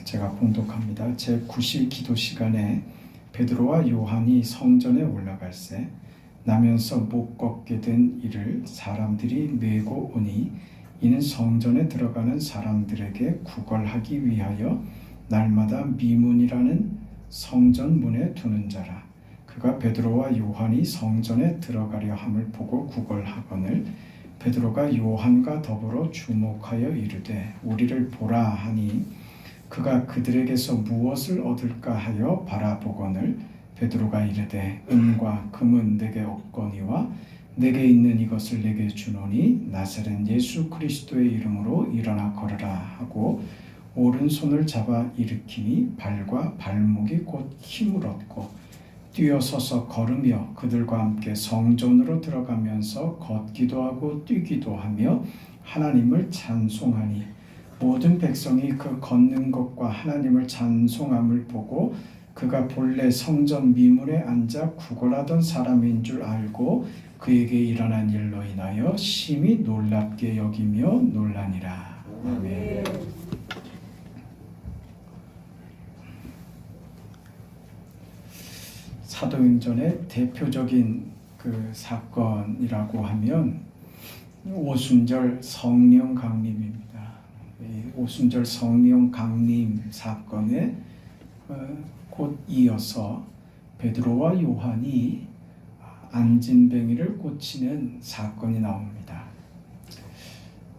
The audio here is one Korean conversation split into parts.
제가 봉독합니다. 제9시 기도 시간에 베드로와 요한이 성전에 올라갈새 나면서 못 걷게 된 이를 사람들이 메고 오니 이는 성전에 들어가는 사람들에게 구걸하기 위하여 날마다 미문이라는 성전 문에 두는 자라. 그가 베드로와 요한이 성전에 들어가려 함을 보고 구걸하거늘 베드로가 요한과 더불어 주목하여 이르되 우리를 보라 하니 그가 그들에게서 무엇을 얻을까 하여 바라보거늘 베드로가 이르되 은과 금은 내게 없거니와 내게 있는 이것을 내게 주노니 나사렛 예수 그리스도의 이름으로 일어나 걸으라 하고 오른손을 잡아 일으키니 발과 발목이 곧 힘을 얻고 뛰어서서 걸으며 그들과 함께 성전으로 들어가면서 걷기도 하고 뛰기도 하며 하나님을 찬송하니 모든 백성이 그 걷는 것과 하나님을 찬송함을 보고 그가 본래 성전 미문에 앉아 구걸하던 사람인 줄 알고 그에게 일어난 일로 인하여 심히 놀랍게 여기며 놀라니라. 아멘. 사도행전의 대표적인 그 사건이라고 하면 오순절 성령 강림입니다. 오순절 성령 강림 사건에 곧 이어서 베드로와 요한이 안진뱅이를 고치는 사건이 나옵니다.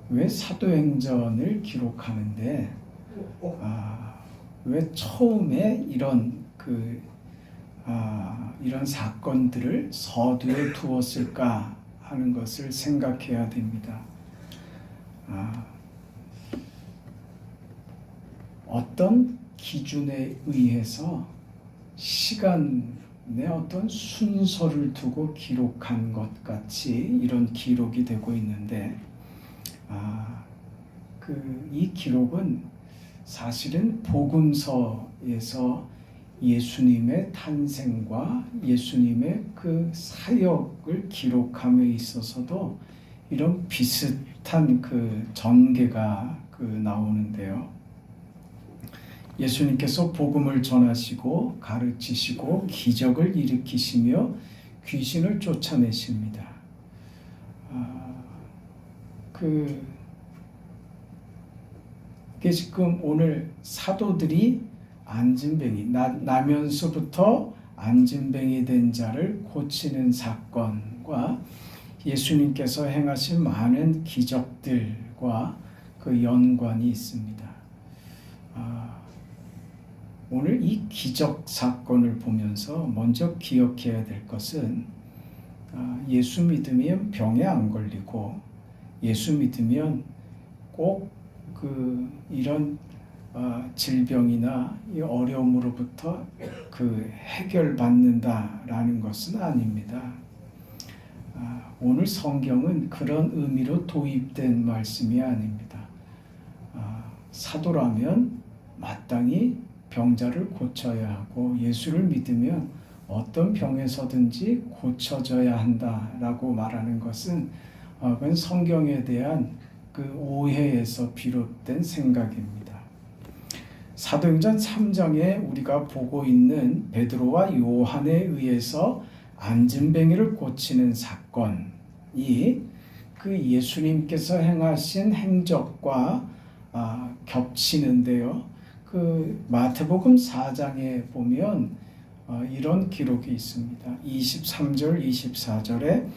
왜 사도행전을 기록하는데 왜 처음에 이런 사건들을 서두에 두었을까 하는 것을 생각해야 됩니다. 어떤 기준에 의해서 시간의 어떤 순서를 두고 기록한 것 같이 이런 기록이 되고 있는데 이 기록은 사실은 복음서에서 예수님의 탄생과 예수님의 그 사역을 기록함에 있어서도 이런 비슷한 그 전개가 나오는데요. 예수님께서 복음을 전하시고 가르치시고 기적을 일으키시며 귀신을 쫓아내십니다. 그게 지금 오늘 사도들이 안진뱅이 나면서부터 안진뱅이 된 자를 고치는 사건과 예수님께서 행하신 많은 기적들과 그 연관이 있습니다. 오늘 이 기적 사건을 보면서 먼저 기억해야 될 것은 예수 믿으면 병에 안 걸리고 예수 믿으면 꼭 이런 질병이나 이 어려움으로부터 해결받는다라는 것은 아닙니다. 오늘 성경은 그런 의미로 도입된 말씀이 아닙니다. 사도라면 마땅히 병자를 고쳐야 하고 예수를 믿으면 어떤 병에서든지 고쳐져야 한다라고 말하는 것은 그건 성경에 대한 그 오해에서 비롯된 생각입니다. 사도행전 3장에 우리가 보고 있는 베드로와 요한에 의해서 안진뱅이를 고치는 사건이 그 예수님께서 행하신 행적과 겹치는데요. 마태복음 4장에 보면 이런 기록이 있습니다. 23절, 24절에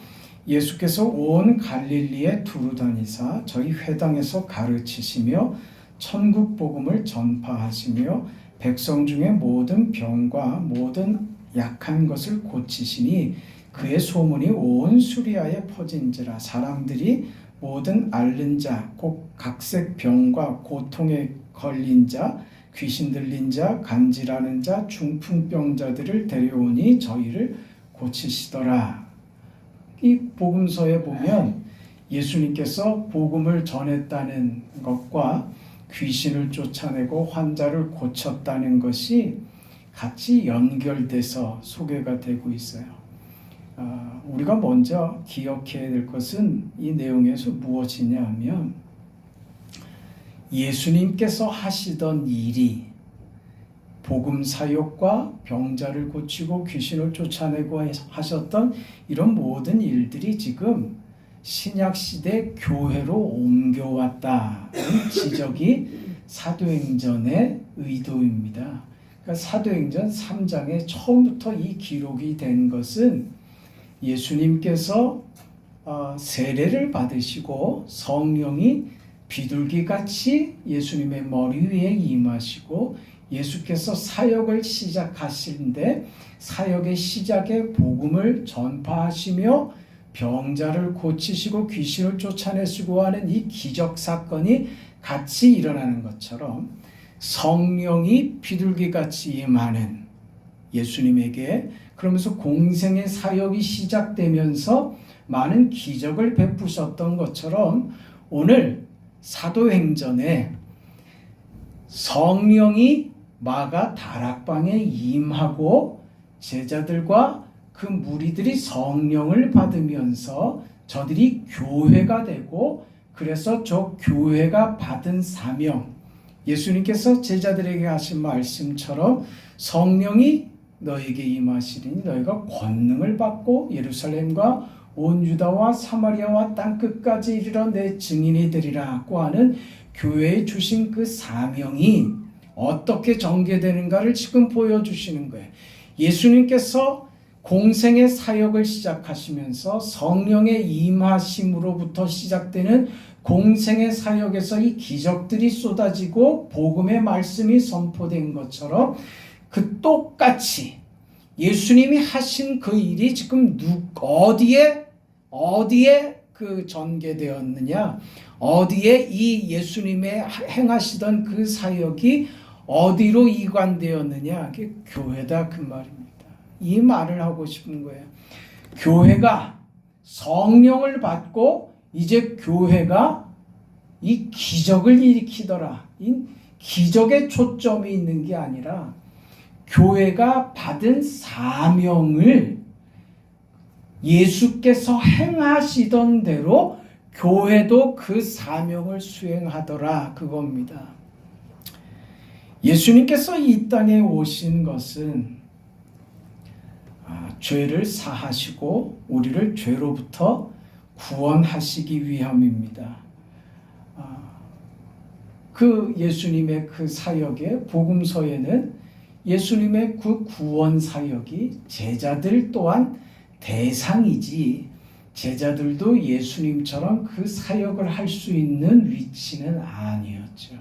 예수께서 온 갈릴리에 두루 다니사 저희 회당에서 가르치시며 천국 복음을 전파하시며 백성 중에 모든 병과 모든 약한 것을 고치시니 그의 소문이 온 수리아에 퍼진지라. 사람들이 모든 앓는 자, 곧 각색 병과 고통에 걸린 자, 귀신 들린 자, 간질하는 자, 중풍병자들을 데려오니 저희를 고치시더라. 이 복음서에 보면 예수님께서 복음을 전했다는 것과 귀신을 쫓아내고 환자를 고쳤다는 것이 같이 연결돼서 소개가 되고 있어요. 우리가 먼저 기억해야 될 것은 이 내용에서 무엇이냐 하면 예수님께서 하시던 일이 복음 사역과 병자를 고치고 귀신을 쫓아내고 하셨던 이런 모든 일들이 지금 신약시대 교회로 옮겨왔다는 지적이 사도행전의 의도입니다. 그러니까 사도행전 3장에 처음부터 이 기록이 된 것은 예수님께서 세례를 받으시고 성령이 비둘기같이 예수님의 머리 위에 임하시고 예수께서 사역을 시작하시는데 사역의 시작에 복음을 전파하시며 병자를 고치시고 귀신을 쫓아내시고 하는 이 기적 사건이 같이 일어나는 것처럼 성령이 비둘기같이 임하는 예수님에게 그러면서 공생의 사역이 시작되면서 많은 기적을 베푸셨던 것처럼 오늘 사도행전에 성령이 마가 다락방에 임하고 제자들과 그 무리들이 성령을 받으면서 저들이 교회가 되고 그래서 저 교회가 받은 사명 예수님께서 제자들에게 하신 말씀처럼 성령이 너에게 임하시리니 너희가 권능을 받고 예루살렘과 온 유다와 사마리아와 땅끝까지 이르러 내 증인이 되리라고 하는 교회에 주신 그 사명이 어떻게 전개되는가를 지금 보여주시는 거예요. 예수님께서 공생의 사역을 시작하시면서 성령의 임하심으로부터 시작되는 공생의 사역에서 이 기적들이 쏟아지고 복음의 말씀이 선포된 것처럼 그 똑같이 예수님이 하신 그 일이 지금 어디에 그 전개되었느냐, 어디에 이 예수님의 행하시던 그 사역이 어디로 이관되었느냐, 그게 교회다 그 말입니다. 이 말을 하고 싶은 거예요. 교회가 성령을 받고 이제 교회가 이 기적을 일으키더라. 이 기적에 초점이 있는 게 아니라 교회가 받은 사명을 예수께서 행하시던 대로 교회도 그 사명을 수행하더라 그겁니다. 예수님께서 이 땅에 오신 것은 죄를 사하시고 우리를 죄로부터 구원하시기 위함입니다. 그 예수님의 그 사역의 복음서에는 예수님의 그 구원 사역이 제자들 또한 대상이지 제자들도 예수님처럼 그 사역을 할 수 있는 위치는 아니었죠.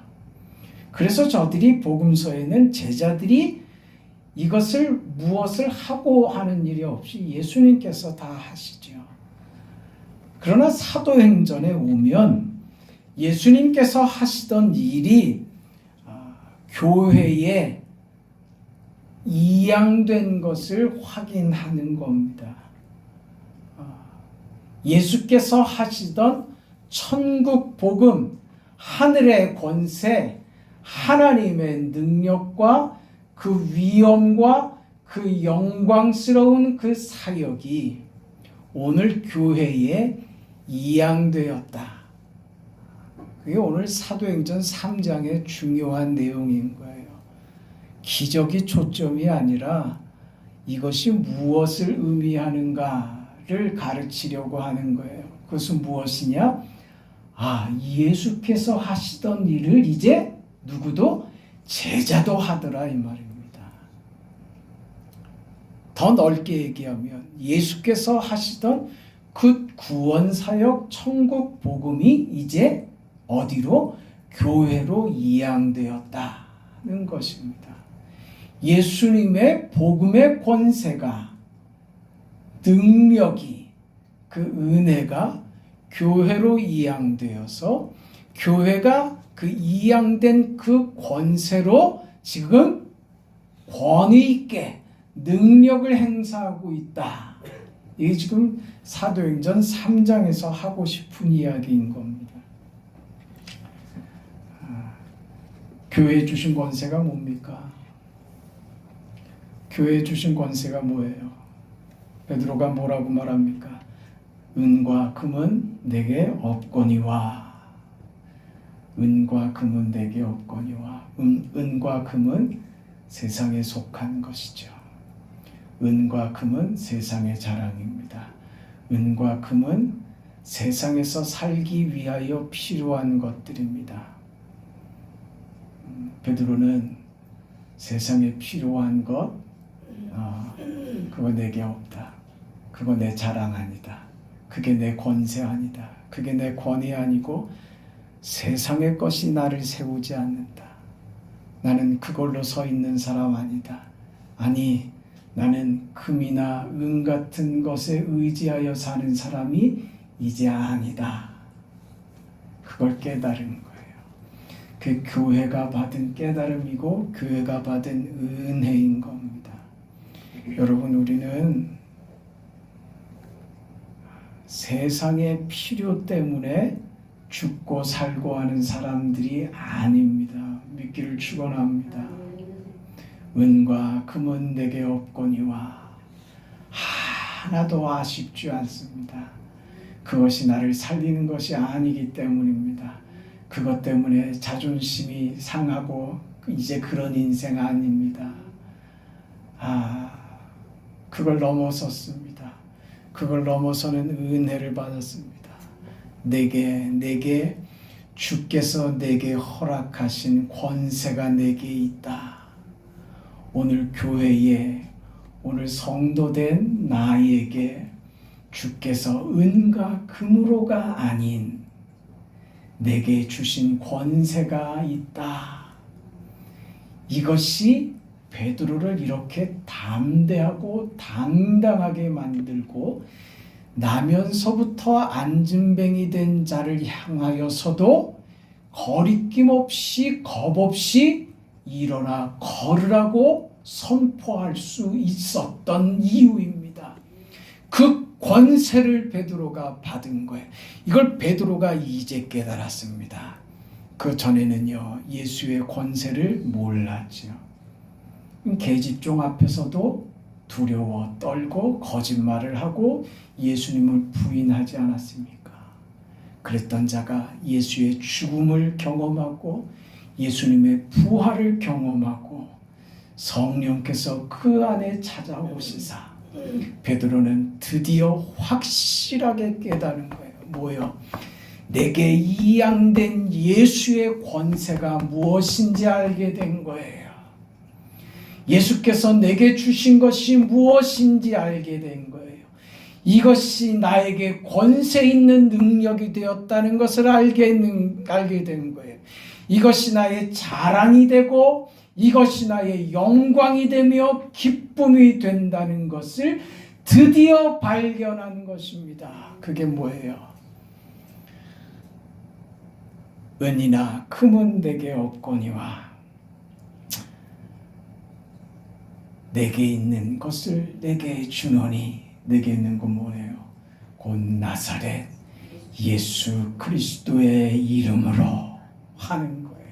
그래서 저들이 복음서에는 제자들이 이것을 무엇을 하고 하는 일이 없이 예수님께서 다 하시죠. 그러나 사도행전에 오면 예수님께서 하시던 일이 교회에 이양된 것을 확인하는 겁니다. 예수께서 하시던 천국 복음, 하늘의 권세, 하나님의 능력과 그 위엄과 그 영광스러운 그 사역이 오늘 교회에 이양되었다. 그게 오늘 사도행전 3장의 중요한 내용인 거예요. 기적이 초점이 아니라 이것이 무엇을 의미하는가를 가르치려고 하는 거예요. 그것은 무엇이냐? 예수께서 하시던 일을 이제 누구도 제자도 하더라 이 말입니다. 더 넓게 얘기하면 예수께서 하시던 그 구원사역 천국 복음이 이제 어디로? 교회로 이양되었다는 것입니다. 예수님의 복음의 권세가 능력이 그 은혜가 교회로 이양되어서 교회가 그 이양된 그 권세로 지금 권위 있게 능력을 행사하고 있다. 이게 지금 사도행전 3장에서 하고 싶은 이야기인 겁니다. 교회에 주신 권세가 뭡니까? 교회에 주신 권세가 뭐예요? 베드로가 뭐라고 말합니까? 은과 금은 내게 없거니와 은과 금은 내게 없거니와 은과 금은 세상에 속한 것이죠. 은과 금은 세상의 자랑입니다. 은과 금은 세상에서 살기 위하여 필요한 것들입니다. 베드로는 세상에 필요한 것, 그거 내게 없다. 그거 내 자랑 아니다. 그게 내 권세 아니다. 그게 내 권위 아니고 세상의 것이 나를 세우지 않는다. 나는 그걸로 서 있는 사람 아니다. 아니, 나는 금이나 은 같은 것에 의지하여 사는 사람이 이제 아니다. 그걸 깨달은 거예요. 그 교회가 받은 깨달음이고 교회가 받은 은혜인 겁니다. 여러분, 우리는 세상의 필요 때문에 죽고 살고 하는 사람들이 아닙니다. 믿기를 축원합니다. 은과 금은 내게 없거니와 하나도 아쉽지 않습니다. 그것이 나를 살리는 것이 아니기 때문입니다. 그것 때문에 자존심이 상하고 이제 그런 인생 아닙니다. 그걸 넘어섰습니다. 그걸 넘어서는 은혜를 받았습니다. 내게 주께서 내게 허락하신 권세가 내게 있다. 오늘 교회에, 오늘 성도된 나에게 주께서 은과 금으로가 아닌 내게 주신 권세가 있다. 이것이 베드로를 이렇게 담대하고 당당하게 만들고 나면서부터 안진뱅이 된 자를 향하여서도 거리낌 없이 겁 없이 일어나 걸으라고 선포할 수 있었던 이유입니다. 그 권세를 베드로가 받은 거예요. 이걸 베드로가 이제 깨달았습니다. 그 전에는요, 예수의 권세를 몰랐죠. 계집종 앞에서도 두려워 떨고 거짓말을 하고 예수님을 부인하지 않았습니까? 그랬던 자가 예수의 죽음을 경험하고 예수님의 부활을 경험하고 성령께서 그 안에 찾아오시사 베드로는 드디어 확실하게 깨달은 거예요. 뭐요? 내게 이양된 예수의 권세가 무엇인지 알게 된 거예요. 예수께서 내게 주신 것이 무엇인지 알게 된 거예요. 이것이 나에게 권세 있는 능력이 되었다는 것을 알게 된 거예요. 이것이 나의 자랑이 되고 이것이 나의 영광이 되며 기쁨이 된다는 것을 드디어 발견한 것입니다. 그게 뭐예요? 은이나 금은 내게 없거니와 내게 있는 것을 내게 주노니, 내게 있는 건 뭐예요? 곧 나사렛 예수 그리스도의 이름으로 하는 거예요.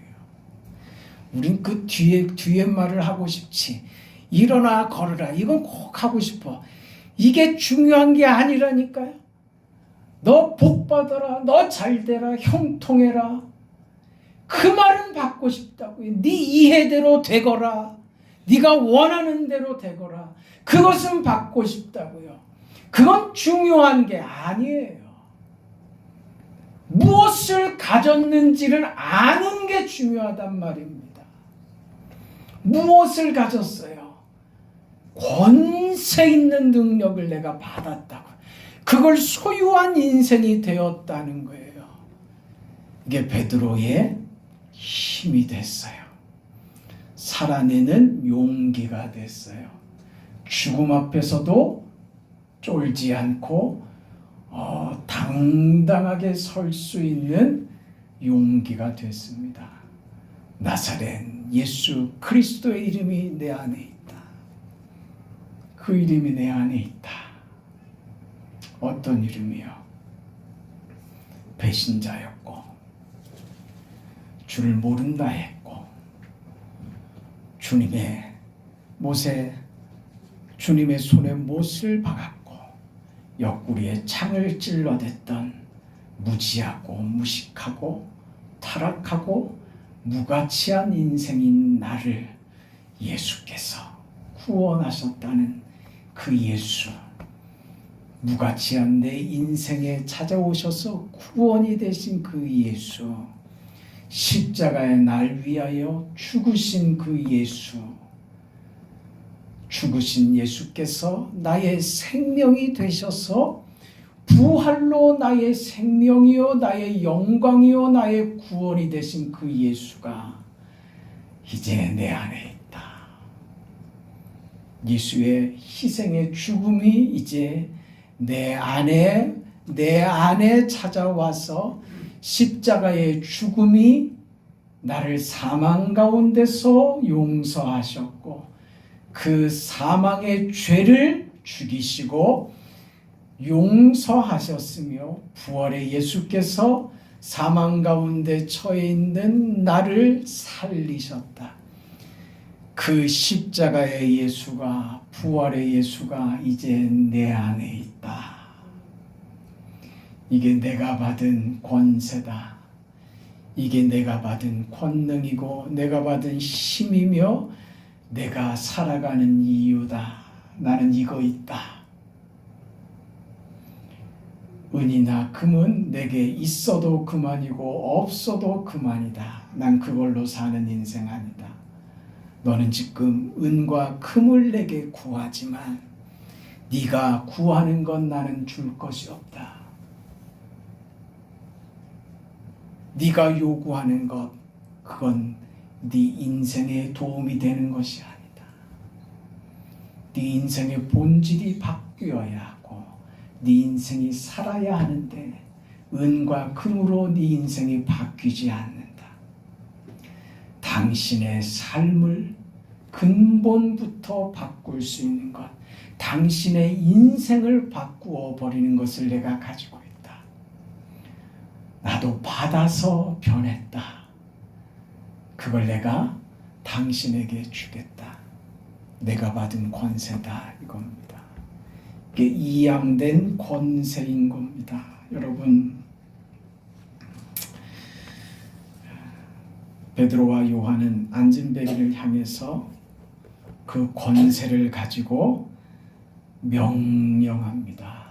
우린 그 뒤에 말을 하고 싶지. 일어나 걸으라. 이건 꼭 하고 싶어. 이게 중요한 게 아니라니까요. 너 복 받아라. 너 잘되라. 형통해라. 그 말은 받고 싶다고요. 네 이해대로 되거라. 네가 원하는 대로 되거라. 그것은 받고 싶다고요. 그건 중요한 게 아니에요. 무엇을 가졌는지를 아는 게 중요하단 말입니다. 무엇을 가졌어요? 권세 있는 능력을 내가 받았다고. 그걸 소유한 인생이 되었다는 거예요. 이게 베드로의 힘이 됐어요. 살아내는 용기가 됐어요. 죽음 앞에서도 쫄지 않고 당당하게 설 수 있는 용기가 됐습니다. 나사렛 예수 그리스도의 이름이 내 안에 있다. 그 이름이 내 안에 있다. 어떤 이름이요? 배신자였고 주를 모른다 했고 주님의 손에 못을 박았고 옆구리에 창을 찔러댔던 무지하고 무식하고 타락하고 무가치한 인생인 나를 예수께서 구원하셨다는 그 예수, 무가치한 내 인생에 찾아오셔서 구원이 되신 그 예수, 십자가에 날 위하여 죽으신 그 예수, 죽으신 예수께서 나의 생명이 되셔서 부활로 나의 생명이요 나의 영광이요 나의 구원이 되신 그 예수가 이제 내 안에 있다. 예수의 희생의 죽음이 이제 내 안에 찾아와서 십자가의 죽음이 나를 사망 가운데서 용서하셨고 그 사망의 죄를 죽이시고 용서하셨으며 부활의 예수께서 사망 가운데 처해 있는 나를 살리셨다. 그 십자가의 예수가, 부활의 예수가 이제 내 안에 있다. 이게 내가 받은 권세다. 이게 내가 받은 권능이고 내가 받은 힘이며 내가 살아가는 이유다. 나는 이거 있다. 은이나 금은 내게 있어도 그만이고 없어도 그만이다. 난 그걸로 사는 인생 아니다. 너는 지금 은과 금을 내게 구하지만 네가 구하는 건 나는 줄 것이 없다. 네가 요구하는 것, 그건 네 인생에 도움이 되는 것이 아니다. 네 인생의 본질이 바뀌어야 하고 네 인생이 살아야 하는데 은과 금으로 네 인생이 바뀌지 않는다. 당신의 삶을 근본부터 바꿀 수 있는 것, 당신의 인생을 바꾸어 버리는 것을 내가 가지고 있다. 나도 받아서 변했다. 그걸 내가 당신에게 주겠다. 내가 받은 권세다 이겁니다. 이게 이양된 권세인 겁니다. 여러분, 베드로와 요한은 안진뱅이를 향해서 그 권세를 가지고 명령합니다.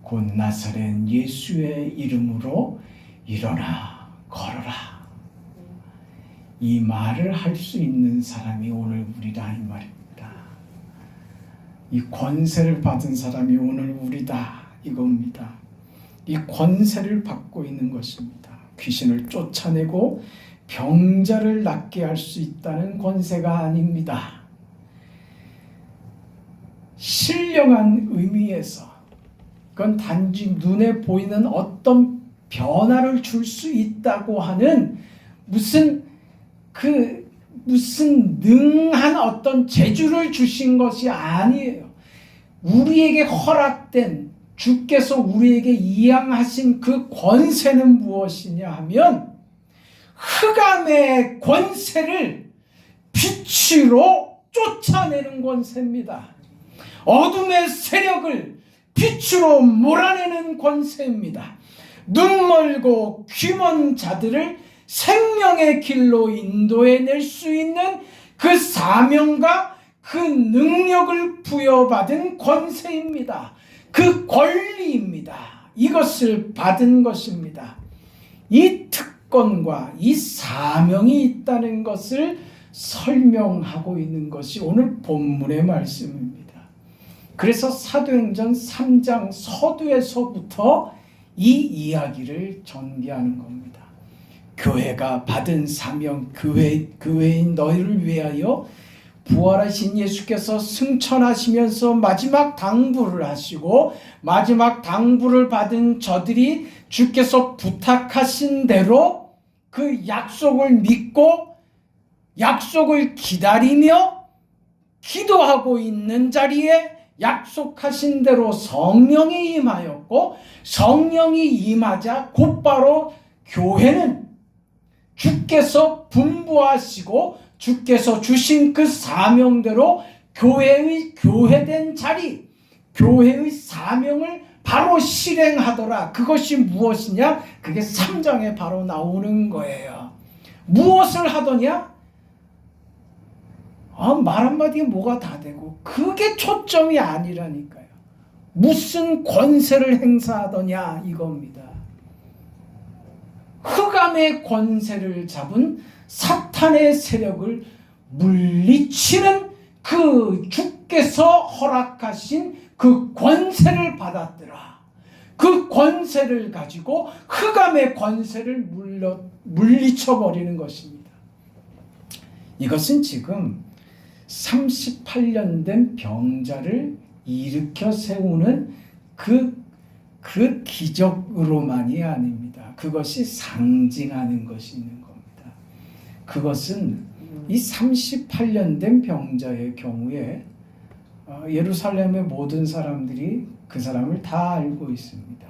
곧 나사렛 예수의 이름으로 일어나 걸어라. 이 말을 할 수 있는 사람이 오늘 우리다 이 말입니다. 이 권세를 받은 사람이 오늘 우리다 이겁니다. 이 권세를 받고 있는 것입니다. 귀신을 쫓아내고 병자를 낫게 할 수 있다는 권세가 아닙니다. 신령한 의미에서 그건 단지 눈에 보이는 어떤 변화를 줄 수 있다고 하는 무슨 능한 어떤 재주를 주신 것이 아니에요. 우리에게 허락된 주께서 우리에게 이양하신 그 권세는 무엇이냐 하면 흑암의 권세를 빛으로 쫓아내는 권세입니다. 어둠의 세력을 빛으로 몰아내는 권세입니다. 눈 멀고 귀 먼 자들을 생명의 길로 인도해낼 수 있는 그 사명과 그 능력을 부여받은 권세입니다. 그 권리입니다. 이것을 받은 것입니다. 이 특권과 이 사명이 있다는 것을 설명하고 있는 것이 오늘 본문의 말씀입니다. 그래서 사도행전 3장 서두에서부터 이 이야기를 전개하는 겁니다. 교회가 받은 사명, 교회인 너희를 위하여 부활하신 예수께서 승천하시면서 마지막 당부를 하시고 마지막 당부를 받은 저들이 주께서 부탁하신 대로 그 약속을 믿고 약속을 기다리며 기도하고 있는 자리에 약속하신 대로 성령이 임하였고 성령이 임하자 곧바로 교회는 주께서 분부하시고 주께서 주신 그 사명대로 교회의 교회된 자리, 교회의 사명을 바로 실행하더라. 그것이 무엇이냐? 그게 3장에 바로 나오는 거예요. 무엇을 하더냐? 말 한마디에 뭐가 다 되고, 그게 초점이 아니라니까요. 무슨 권세를 행사하더냐 이겁니다. 흑암의 권세를 잡은 사탄의 세력을 물리치는 그 주께서 허락하신 그 권세를 받았더라. 그 권세를 가지고 흑암의 권세를 물리쳐버리는 것입니다. 이것은 지금 38년 된 병자를 일으켜 세우는 그 기적으로만이 아닙니다. 그것이 상징하는 것이 있는 겁니다. 그것은 이 38년 된 병자의 경우에 예루살렘의 모든 사람들이 그 사람을 다 알고 있습니다.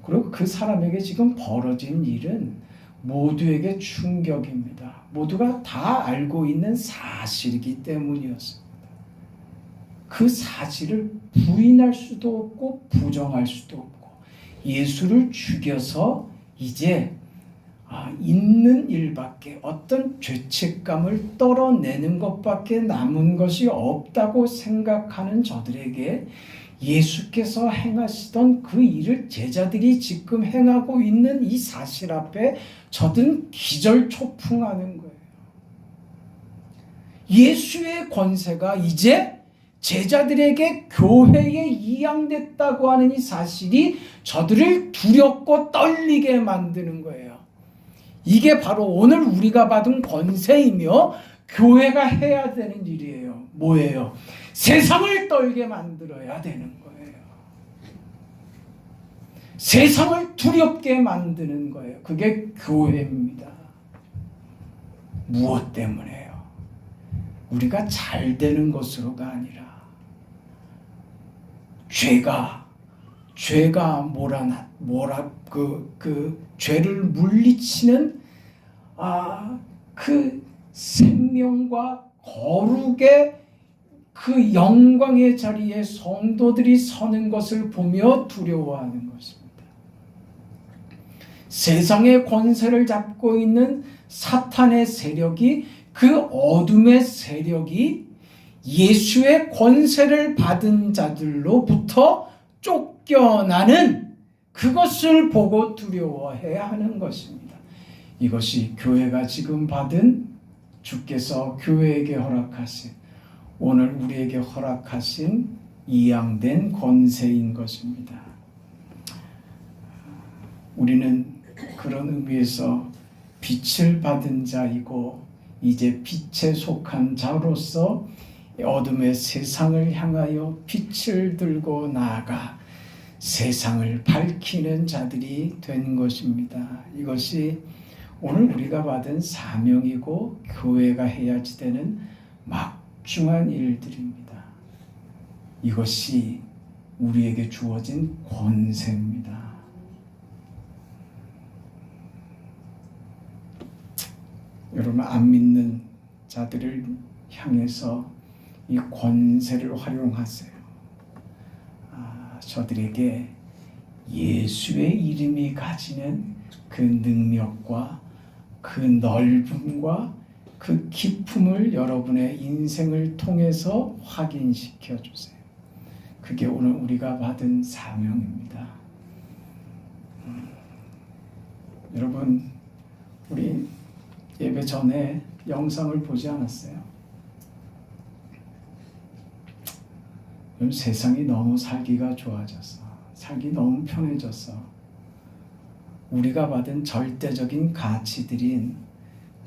그리고 그 사람에게 지금 벌어진 일은 모두에게 충격입니다. 모두가 다 알고 있는 사실이기 때문이었습니다. 그 사실을 부인할 수도 없고 부정할 수도 없고, 예수를 죽여서 이제 있는 일밖에, 어떤 죄책감을 떨어내는 것밖에 남은 것이 없다고 생각하는 저들에게 예수께서 행하시던 그 일을 제자들이 지금 행하고 있는 이 사실 앞에 저들은 기절초풍하는 거예요. 예수의 권세가 이제 제자들에게 교회에 이양됐다고 하는 이 사실이 저들을 두렵고 떨리게 만드는 거예요. 이게 바로 오늘 우리가 받은 권세이며 교회가 해야 되는 일이에요. 뭐예요? 세상을 떨게 만들어야 되는 거예요. 세상을 두렵게 만드는 거예요. 그게 교회입니다. 무엇 때문에요? 우리가 잘 되는 것으로가 아니라 죄가 죄를 물리치는 그 생명과 거룩의 그 영광의 자리에 성도들이 서는 것을 보며 두려워하는 것입니다. 세상의 권세를 잡고 있는 사탄의 세력이, 그 어둠의 세력이 예수의 권세를 받은 자들로부터 쫓겨나는 그것을 보고 두려워해야 하는 것입니다. 이것이 교회가 지금 받은, 주께서 교회에게 허락하신, 오늘 우리에게 허락하신 이양된 권세인 것입니다. 우리는 그런 의미에서 빛을 받은 자이고 이제 빛에 속한 자로서 어둠의 세상을 향하여 빛을 들고 나아가 세상을 밝히는 자들이 된 것입니다. 이것이 오늘 우리가 받은 사명이고 교회가 해야지 되는 막중한 일들입니다. 이것이 우리에게 주어진 권세입니다. 여러분, 안 믿는 자들을 향해서 이 권세를 활용하세요. 저들에게 예수의 이름이 가지는 그 능력과 그 넓음과 그 깊음을 여러분의 인생을 통해서 확인시켜 주세요. 그게 오늘 우리가 받은 사명입니다. 여러분, 우리 예배 전에 영상을 보지 않았어요? 요즘 세상이 너무 살기가 좋아졌어. 살기 너무 편해졌어. 우리가 받은 절대적인 가치들인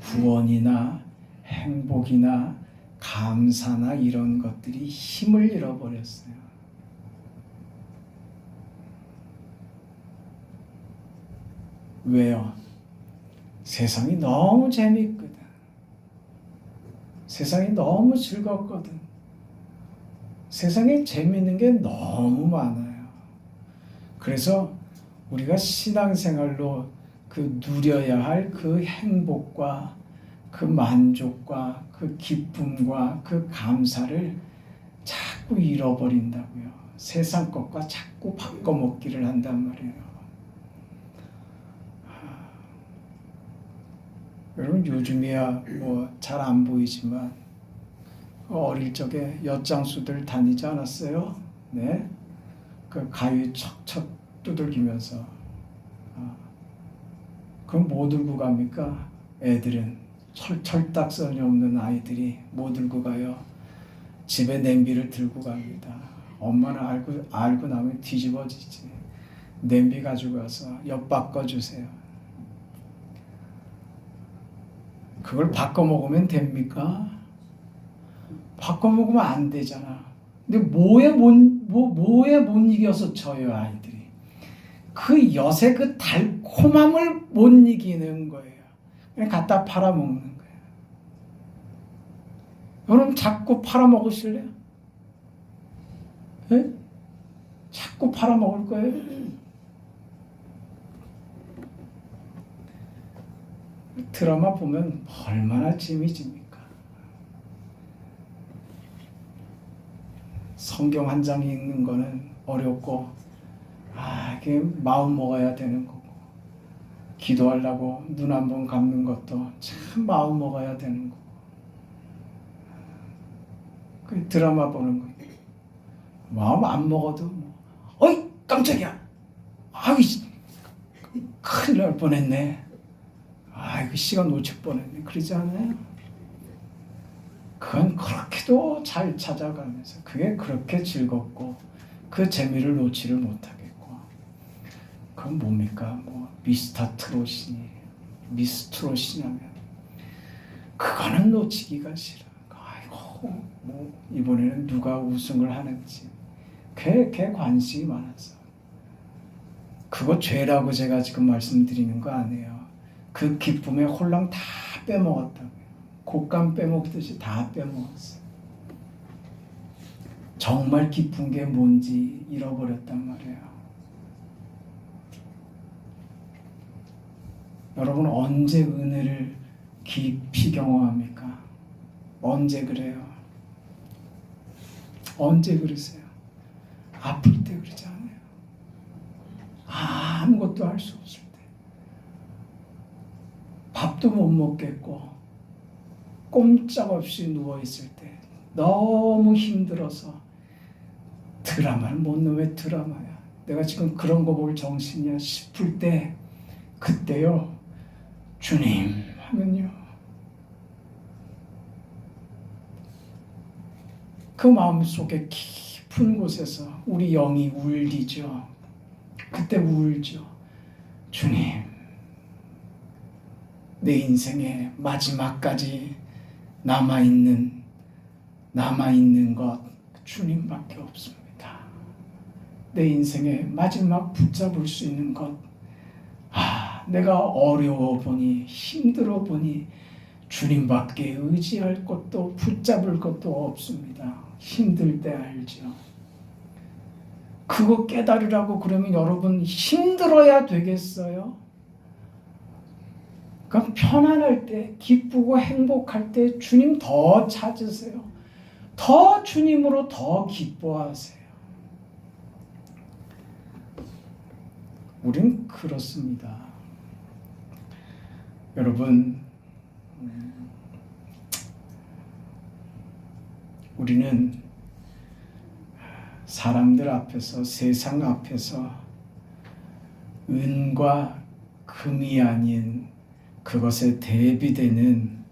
구원이나 행복이나 감사나 이런 것들이 힘을 잃어버렸어요. 왜요? 세상이 너무 재밌거든. 세상이 너무 즐겁거든. 세상에 재밌는 게 너무 많아요. 그래서 우리가 신앙생활로 그 누려야 할 그 행복과 그 만족과 그 기쁨과 그 감사를 자꾸 잃어버린다고요. 세상 것과 자꾸 바꿔먹기를 한단 말이에요. 여러분 요즘이야 뭐 잘 안 보이지만 어릴 적에 엿장수들 다니지 않았어요? 네, 그 가위 척척 두들기면서 그럼 뭐 들고 갑니까? 애들은 철딱선이 없는 아이들이 뭐 들고 가요? 집에 냄비를 들고 갑니다. 엄마는 알고 나면 뒤집어지지. 냄비 가지고 가서 엿 바꿔주세요. 그걸 바꿔 먹으면 됩니까? 바꿔 먹으면 안 되잖아. 근데 뭐에 못 이겨서 져요, 아이들이. 그 엿의 그 달콤함을 못 이기는 거예요. 그냥 갖다 팔아먹는 거예요. 여러분 자꾸 팔아먹으실래요? 네? 자꾸 팔아먹을 거예요. 드라마 보면 얼마나 재미집니까? 성경 한 장 읽는 거는 어렵고 이게 마음 먹어야 되는 거고 기도하려고 눈 한 번 감는 것도 참 마음 먹어야 되는 거고 그 드라마 보는 거 마음 안 먹어도 어이 깜짝이야 큰일 날 뻔했네 이거 시간 놓칠 뻔했네 그러지 않아요? 그건 그렇게도 잘 찾아가면서 그게 그렇게 즐겁고 그 재미를 놓지를 못하겠고 그건 뭡니까? 뭐 미스터 트롯이니 미스 트롯이냐면 그거는 놓치기가 싫어. 아이고 뭐 이번에는 누가 우승을 하는지 걔 관심이 많아서 그거 죄라고 제가 지금 말씀드리는 거 아니에요. 그 기쁨의 홀랑 다 빼먹었다고요. 곶감 빼먹듯이 다 빼먹었어요. 정말 기쁜 게 뭔지 잃어버렸단 말이에요. 여러분 언제 은혜를 깊이 경험합니까? 언제 그래요? 언제 그러세요? 아플 때 그러지 않아요? 아무것도 할 수 없을 때 밥도 못 먹겠고 꼼짝없이 누워있을 때 너무 힘들어서 드라마를 못 넣어 왜 드라마야 내가 지금 그런 거 볼 정신이야 싶을 때 그때요 주님 하면요 그 마음속에 깊은 곳에서 우리 영이 울리죠. 그때 울죠. 주님 내 인생의 마지막까지 남아있는 것 주님밖에 없습니다. 내 인생의 마지막 붙잡을 수 있는 것 내가 어려워 보니 힘들어 보니 주님밖에 의지할 것도 붙잡을 것도 없습니다. 힘들 때 알죠. 그거 깨달으라고 그러면 여러분 힘들어야 되겠어요? 그럼 편안할 때, 기쁘고 행복할 때 주님 더 찾으세요. 더 주님으로 더 기뻐하세요. 우린 그렇습니다. 여러분, 우리는 사람들 앞에서, 세상 앞에서 은과 금이 아닌 그것에 대비되는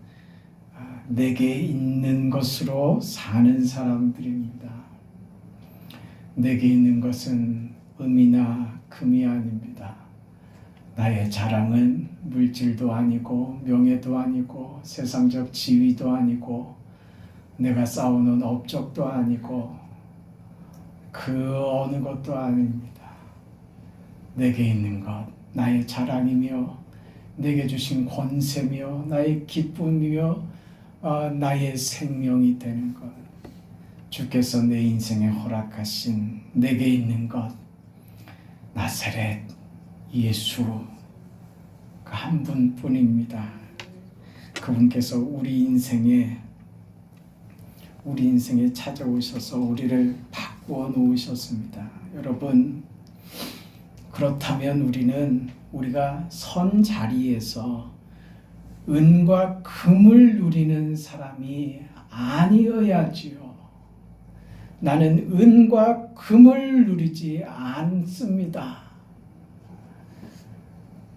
내게 있는 것으로 사는 사람들입니다. 내게 있는 것은 은이나 금이 아닙니다. 나의 자랑은 물질도 아니고 명예도 아니고 세상적 지위도 아니고 내가 쌓아놓은 업적도 아니고 그 어느 것도 아닙니다. 내게 있는 것, 나의 자랑이며 내게 주신 권세며 나의 기쁨이며 나의 생명이 되는 것, 주께서 내 인생에 허락하신 내게 있는 것, 나사렛 예수 그 한 분뿐입니다. 그분께서 우리 인생에 찾아오셔서 우리를 부어 놓으셨습니다. 여러분, 그렇다면 우리가 선 자리에서 은과 금을 누리는 사람이 아니어야지요. 나는 은과 금을 누리지 않습니다.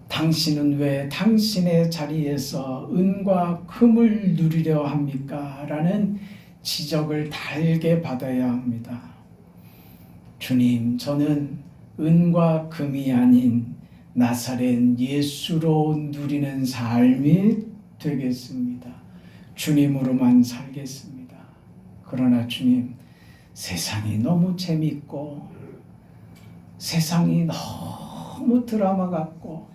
당신은 왜 당신의 자리에서 은과 금을 누리려 합니까? 라는 지적을 달게 받아야 합니다. 주님, 저는 은과 금이 아닌 나사렛 예수로 누리는 삶이 되겠습니다. 주님으로만 살겠습니다. 그러나 주님, 세상이 너무 재밌고 세상이 너무 드라마 같고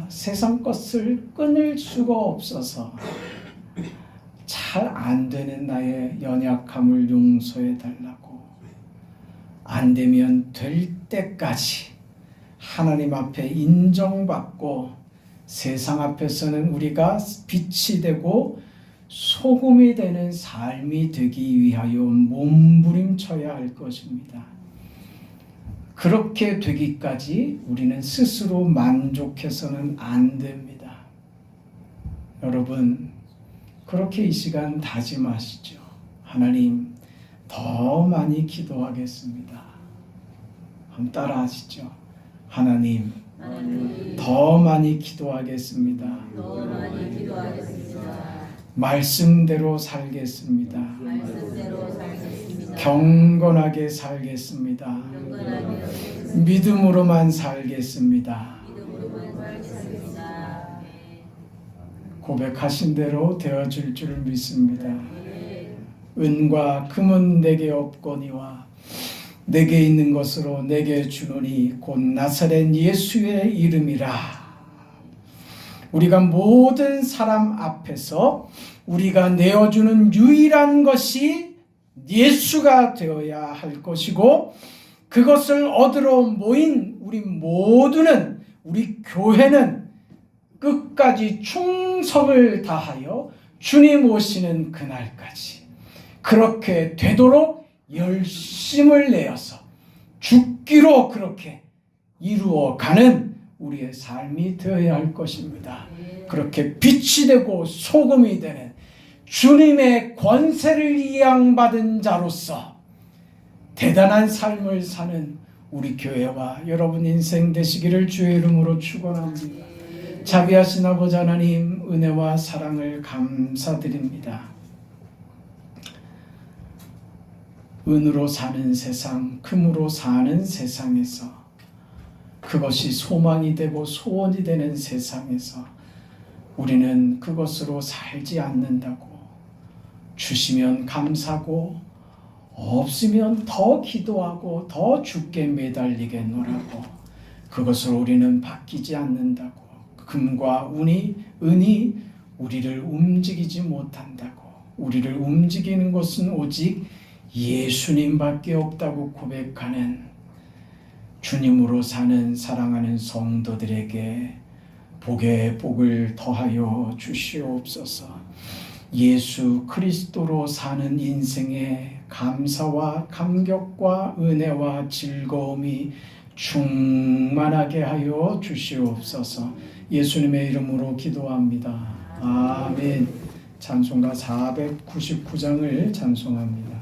세상 것을 끊을 수가 없어서 잘 안 되는 나의 연약함을 용서해 달라고, 안 되면 될 때까지 하나님 앞에 인정받고 세상 앞에서는 우리가 빛이 되고 소금이 되는 삶이 되기 위하여 몸부림쳐야 할 것입니다. 그렇게 되기까지 우리는 스스로 만족해서는 안 됩니다. 여러분, 그렇게 이 시간 다짐하시죠. 하나님, 더 많이 기도하겠습니다. 한번 따라 하시죠. 하나님, 더 많이 기도하겠습니다. 말씀대로 살겠습니다. 경건하게 살겠습니다. 믿음으로만 살겠습니다. 고백하신 대로 되어질 줄 믿습니다. 은과 금은 내게 없거니와 내게 있는 것으로 내게 주노니 곧 나사렛 예수의 이름이라. 우리가 모든 사람 앞에서 우리가 내어주는 유일한 것이 예수가 되어야 할 것이고, 그것을 얻으러 모인 우리 모두는, 우리 교회는 끝까지 충성을 다하여 주님 오시는 그날까지 그렇게 되도록 열심을 내어서 죽기로 그렇게 이루어가는 우리의 삶이 되어야 할 것입니다. 그렇게 빛이 되고 소금이 되는 주님의 권세를 이양받은 자로서 대단한 삶을 사는 우리 교회와 여러분 인생 되시기를 주의 이름으로 축원합니다. 자비하신 아버지 하나님, 은혜와 사랑을 감사드립니다. 은으로 사는 세상, 금으로 사는 세상에서, 그것이 소망이 되고 소원이 되는 세상에서 우리는 그것으로 살지 않는다고, 주시면 감사고 없으면 더 기도하고 더 주께 매달리겠노라고, 그것으로 우리는 바뀌지 않는다고, 금과 은이 우리를 움직이지 못한다고, 우리를 움직이는 것은 오직 예수님밖에 없다고 고백하는 주님으로 사는 사랑하는 성도들에게 복에 복을 더하여 주시옵소서. 예수 그리스도로 사는 인생에 감사와 감격과 은혜와 즐거움이 충만하게 하여 주시옵소서. 예수님의 이름으로 기도합니다. 아멘. 찬송가 499장을 찬송합니다.